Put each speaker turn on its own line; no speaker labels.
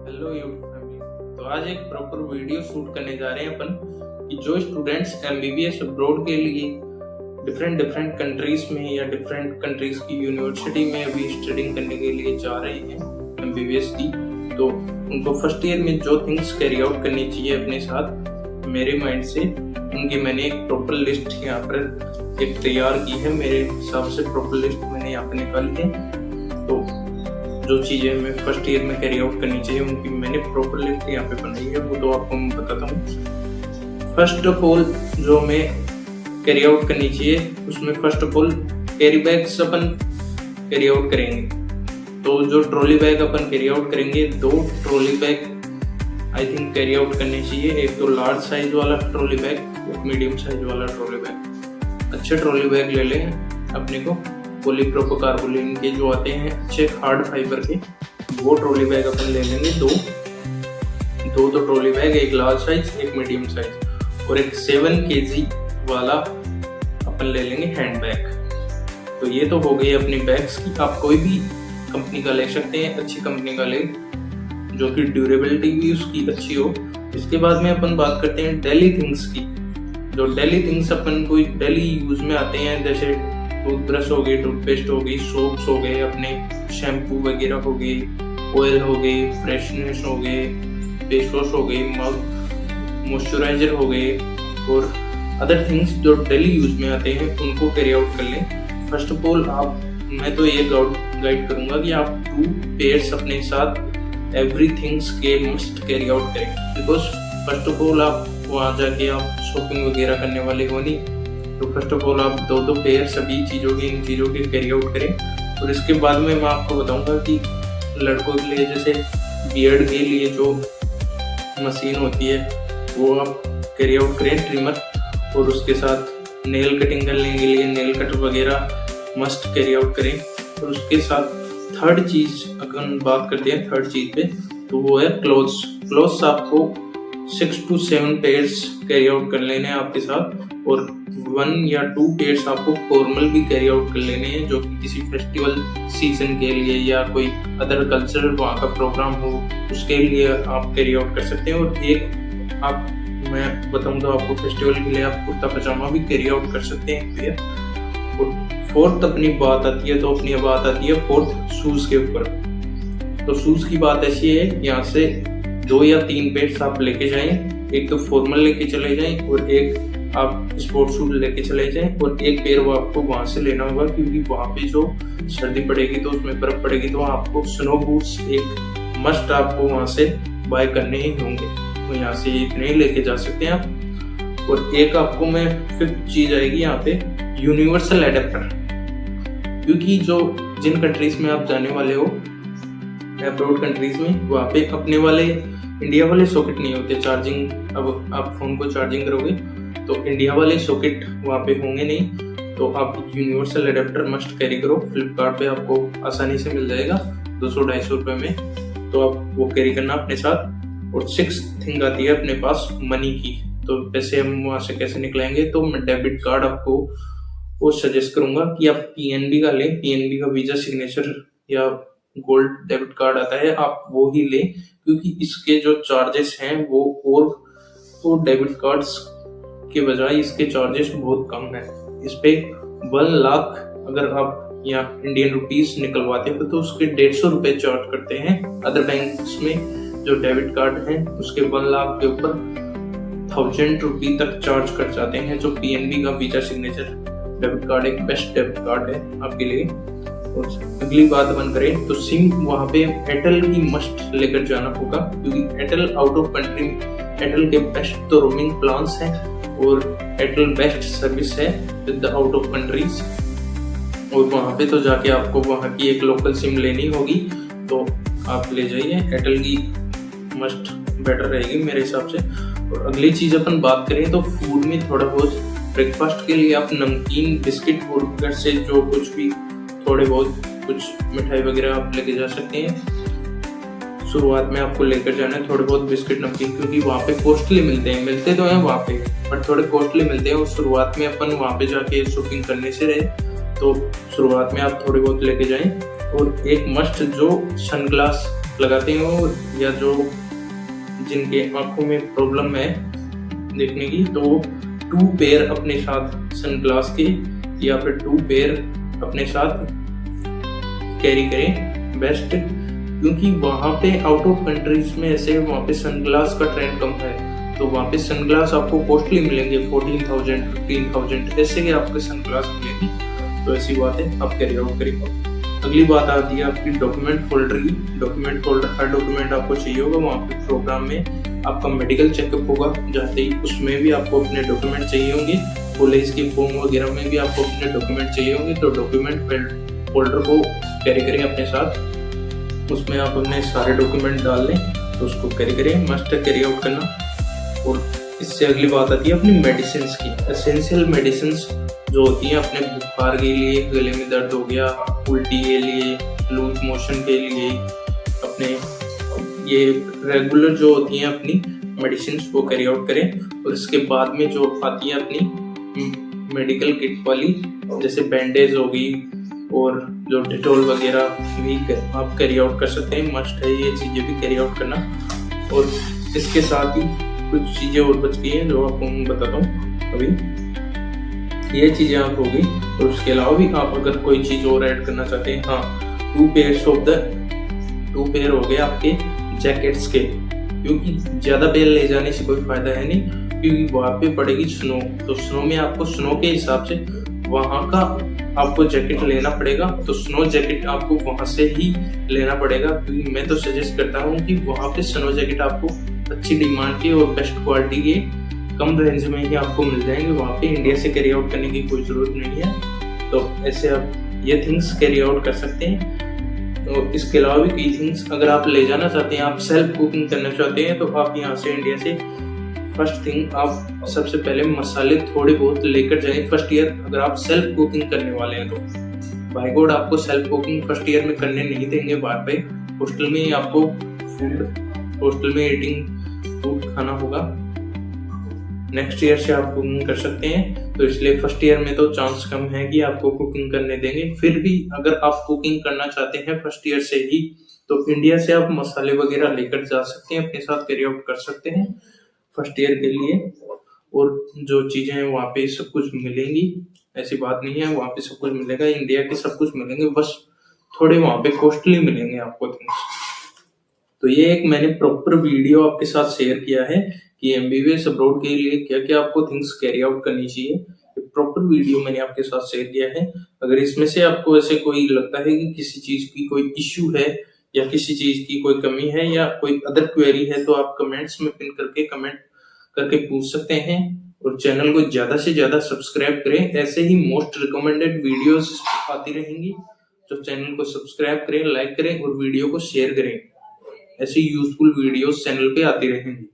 Hello YouTube family. तो आज एक प्रॉपर वीडियो शूट करने जा रहे हैं अपन कि जो स्टूडेंट्स एमबीबीएस अब्रॉड के लिए डिफरेंट कंट्रीज में या डिफरेंट कंट्रीज की यूनिवर्सिटी में अभी स्टडिंग करने के लिए जा रहे हैं एमबीबीएस की, तो उनको फर्स्ट ईयर में जो थिंग्स कैरी आउट करनी चाहिए अपने साथ, मेरे माइंड से उनकी मैंने एक प्रॉपर लिस्ट यहाँ पर एक तैयार की है। मेरे हिसाब से प्रॉपर लिस्ट मैंने यहाँ पर निकाली है। तो जो चीज़ें हमें फर्स्ट ईयर में कैरी आउट करनी चाहिए उनकी मैंने प्रॉपर लिस्ट यहाँ पे बनाई है, वो तो आपको मैं बताता हूँ। फर्स्ट ऑफ ऑल जो हमें कैरी आउट करनी चाहिए उसमें first of all carry bags upon carry out करेंगे। तो जो ट्रॉली बैग अपन कैरी आउट करेंगे, 2 trolley bag I think carry out करने चाहिए। एक तो लार्ज साइज वाला ट्रॉली बैग, एक मीडियम साइज वाला ट्रॉली बैग। अच्छे ट्रॉली बैग ले लें अपने को, पॉलीप्रोपोकार्बोलिन के जो आते हैं अच्छे हार्ड फाइबर के, वो ट्रॉली बैग अपन ले लेंगे। दो तो ट्रॉली बैग, एक लार्ज साइज एक मीडियम साइज, और एक 7 kg वाला अपन ले लेंगे हैंड बैग। तो ये तो हो गई अपनी बैग्स की। आप कोई भी कंपनी का ले सकते हैं, अच्छी कंपनी का ले जो कि ड्यूरेबिलिटी भी उसकी अच्छी हो। इसके बाद में अपन बात करते हैं डेली थिंग्स की। जो डेली थिंग्स अपन कोई डेली यूज में आते हैं, जैसे टूथब्रश हो गई, टूथपेस्ट हो गई, सोप्स हो गए, अपने शैम्पू वगैरह हो गए, ऑयल हो गए, फ्रेशनेस हो गए, फेस वॉश हो गए, मॉइस्चराइजर हो गए, और अदर थिंग्स जो डेली यूज में आते हैं उनको कैरी आउट कर लें। फर्स्ट ऑफ ऑल मैं तो ये गाइड करूंगा कि आप 2 पेयर्स अपने साथ एवरीथिंग्स के मस्ट कैरी आउट करें, बिकॉज फर्स्ट ऑफ ऑल आप वहाँ जाके आप शॉपिंग वगैरह करने वाले हो नहीं। तो फर्स्ट ऑफ ऑल आप 2 पेयर सभी इन चीज़ों के कैरी आउट करें। और इसके बाद में मैं आपको बताऊंगा कि लड़कों के लिए जैसे बियर्ड के लिए जो मशीन होती है वो आप कैरी आउट करें, ट्रिमर, और उसके साथ नेल कटिंग करने के लिए नेल कटर वगैरह मस्ट कैरी आउट करें। और उसके साथ थर्ड चीज़ अगर बात करते हैं थर्ड चीज़ पे, तो वो है क्लोथ्स आपको 6 to 7 पेयर्स कैरी आउट कर लेने हैं आपके साथ, और 1 या 2 पेयर्स आपको फॉर्मल भी कैरी आउट कर लेने हैं, जो कि किसी फेस्टिवल सीजन के लिए या कोई अदर कल्चरल वहाँ का प्रोग्राम हो उसके लिए आप कैरी आउट कर सकते हैं। और एक आप मैं बताऊंगा आपको फेस्टिवल के लिए आप कुर्ता पजामा भी कैरी आउट कर सकते हैं पेयर। और फोर्थ अपनी बात आती है फोर्थ शूज के ऊपर। तो शूज की बात ऐसी है, यहाँ से 2 या 3 पेयर्स आप लेके जाएं। एक तो फॉर्मल लेके चले जाएं और एक आप स्पोर्ट्स शूज लेके चले जाएं, और एक पेयर वो आपको वहां से लेना होगा, क्योंकि वहां पे जो सर्दी पड़ेगी तो उसमें बर्फ पड़ेगी, तो आपको स्नो बूट्स एक मस्ट आपको वहां से बाय करने ही होंगे। तो यहाँ से इतने ही लेके जा सकते हैं आप। और एक आपको मैं 5th चीज आएगी यहाँ पे, यूनिवर्सल एडेप्टर। क्योंकि जो जिन कंट्रीज में आप जाने वाले हो अब्रॉड कंट्रीज में, वहाँ पे अपने वाले इंडिया वाले सॉकेट नहीं होते चार्जिंग। अब आप फोन को चार्जिंग करोगे तो इंडिया वाले सॉकेट वहाँ पे होंगे नहीं, तो आप यूनिवर्सल एडेप्टर मस्ट कैरी करो। फ्लिपकार्ट पे आपको आसानी से मिल जाएगा 200-250 रुपए में, तो आप वो कैरी करना अपने साथ। और 6th थिंग आती है अपने पास मनी की। तो पैसे हम वहाँ से कैसे निकलाएंगे, तो मैं डेबिट कार्ड आपको वो सजेस्ट करूंगा कि आप पीएनबी का लें। पीएनबी का वीजा सिग्नेचर या गोल्ड डेबिट कार्ड आता है, आप वो ही लें, क्योंकि इसके जो चार्जेस हैं वो डेबिट कार्ड्स के बजाय इसके चार्जेस बहुत कम है। इस पे 1 लाख अगर आप यहाँ इंडियन रुपीस निकलवाते हो तो उसके 150 रुपए चार्ज करते हैं। अदर बैंक्स में जो डेबिट कार्ड हैं उसके 1 लाख के ऊपर 1000 रुपी तक चार्ज कर जाते हैं। जो पीएनबी का वीजा सिग्नेचर डेबिट कार्ड एक बेस्ट डेबिट कार्ड है आपके लिए। और अगली बात अपन करें तो सिम वहाँ पे एयरटेल की मस्ट लेकर जाना होगा, क्योंकि Airtel out of country Airtel के बेस्ट तो रोमिंग प्लान्स हैं और एयरटेल बेस्ट सर्विस है with the out of countries. और वहाँ पे तो जाके आपको वहाँ की एक लोकल सिम लेनी होगी, तो आप ले जाइए, एयरटेल की मस्ट बेटर रहेगी मेरे हिसाब से। और अगली चीज अपन बात करें तो फूड में थोड़ा बहुत ब्रेकफास्ट के लिए आप नमकीन, बिस्किट और घर से जो कुछ भी थोड़े बहुत कुछ मिठाई वगैरह आप लेके जा सकते हैं। शुरुआत में आपको लेकर जाना है थोड़े बहुत बिस्किट, नमकीन, क्योंकि वहाँ पे कॉस्टली मिलते तो हैं वहाँ पे, बट थोड़े कॉस्टली मिलते हैं। और शुरुआत में अपन वहाँ पे जाके शॉपिंग करने से रहे, तो शुरुआत में आप थोड़े बहुत लेके जाएं। और एक मस्ट जो सनग्लास लगाते हो या जो जिनके आंखों में प्रॉब्लम है देखने की, तो 2 पेयर अपने साथ सनग्लास के या फिर 2 पेयर अपने साथ कैरी करें बेस्ट, क्योंकि वहाँ पे आउट ऑफ कंट्रीज में ऐसे वहाँ पे सनग्लास का ट्रेंड कम है, तो वहाँ पे सनग्लास आपको कॉस्टली मिलेंगे 14,000 15,000 ऐसे के आपके सनग्लास मिलेंगे। तो ऐसी बात है, आप कैरी आउट करिए। अगली बात आती है आपकी डॉक्यूमेंट फोल्डर की। डॉक्यूमेंट फोल्डर हर डॉक्यूमेंट आपको चाहिए होगा। वहाँ पे प्रोग्राम में आपका मेडिकल चेकअप होगा जाते ही, उसमें भी आपको अपने डॉक्यूमेंट चाहिए होंगे। कॉलेज के फॉर्म वगैरह में भी आपको अपने डॉक्यूमेंट चाहिए होंगे। तो डॉक्यूमेंट फोल्डर को कैरी करें अपने साथ, उसमें आप अपने सारे डॉक्यूमेंट डाल लें, तो उसको कैरी करें, मस्ट कैरी आउट करना। और इससे अगली बात आती है अपनी मेडिसिन की। एसेंशियल मेडिसिन जो होती हैं अपने बुखार के लिए, गले में दर्द हो गया, उल्टी के लिए, लूज मोशन के लिए, अपने ये रेगुलर जो होती हैं अपनी मेडिसिन वो कैरी आउट करें। और इसके बाद में जो आती है अपनी मेडिकल किट वाली, जैसे बैंडेज होगी और जो डिटॉल वगैरह भी आप कैरी आउट कर सकते हैं। मस्ट है ये चीज़ें भी कैरी आउट करना। और इसके साथ ही कुछ चीज़ें और बच गई हैं जो आपको मैं बताता हूँ अभी। ये चीज़ें आप होगी, और उसके अलावा भी आप अगर कोई चीज़ और ऐड करना चाहते हैं, हाँ 2 पेयर हो गए आपके जैकेट्स के, क्योंकि ज़्यादा पेयर ले जाने से कोई फायदा है नहीं, क्योंकि वहाँ पे पड़ेगी स्नो। तो स्नो में आपको स्नो के हिसाब से वहाँ का आपको जैकेट लेना पड़ेगा। तो स्नो जैकेट आपको वहाँ से ही लेना पड़ेगा, क्योंकि मैं तो सजेस्ट करता हूँ कि वहाँ पे स्नो जैकेट आपको अच्छी डिमांड के और बेस्ट क्वालिटी के कम रेंज में ही आपको मिल जाएंगे। वहाँ पे इंडिया से कैरी आउट करने की कोई ज़रूरत नहीं है। तो ऐसे आप ये थिंग्स कैरी आउट कर सकते हैं। तो इसके अलावा भी कई थिंग्स अगर आप ले जाना चाहते हैं, आप सेल्फ कुकिंग करना चाहते हैं, तो आप यहाँ से इंडिया से फर्स्ट थिंग आप सबसे पहले मसाले थोड़े बहुत लेकर जाएं फर्स्ट ईयर। अगर आप सेल्फ कुकिंग करने वाले हैं तो बाय गॉड आपको सेल्फ कुकिंग फर्स्ट ईयर में करने नहीं देंगे बाहर पे। हॉस्टल में आपको हॉस्टल में ईटिंग फूड खाना होगा। नेक्स्ट ईयर से आप कुकिंग कर सकते हैं, तो इसलिए फर्स्ट ईयर में तो चांस कम है कि आपको कुकिंग करने देंगे। फिर भी अगर आप कुकिंग करना चाहते हैं फर्स्ट ईयर से ही, तो इंडिया से आप मसाले वगैरह लेकर जा सकते हैं, अपने साथ कैरी आउट कर सकते हैं फर्स्ट ईयर के लिए। और जो चीजें हैं वहाँ पे सब कुछ मिलेंगी, ऐसी बात नहीं है, वहाँ पे सब कुछ मिलेगा, इंडिया के सब कुछ मिलेंगे, बस थोड़े वहाँ पे कॉस्टली मिलेंगे आपको थिंग्स। तो ये एक मैंने प्रॉपर वीडियो आपके साथ शेयर किया है कि एमबीबीएस अब्रॉड के लिए क्या क्या आपको थिंग्स कैरी आउट करनी चाहिए। प्रॉपर वीडियो मैंने आपके साथ शेयर किया है। अगर इसमें से आपको ऐसे कोई लगता है कि किसी चीज की कोई इश्यू है या किसी चीज की कोई कमी है या कोई अदर क्वेरी है, तो आप कमेंट्स में पिन करके कमेंट करके पूछ सकते हैं। और चैनल को ज्यादा से ज्यादा सब्सक्राइब करें, ऐसे ही मोस्ट रिकमेंडेड वीडियोस आती रहेंगी। तो चैनल को सब्सक्राइब करें, लाइक करें और वीडियो को शेयर करें। ऐसी यूजफुल वीडियोस चैनल पे आती रहेंगी।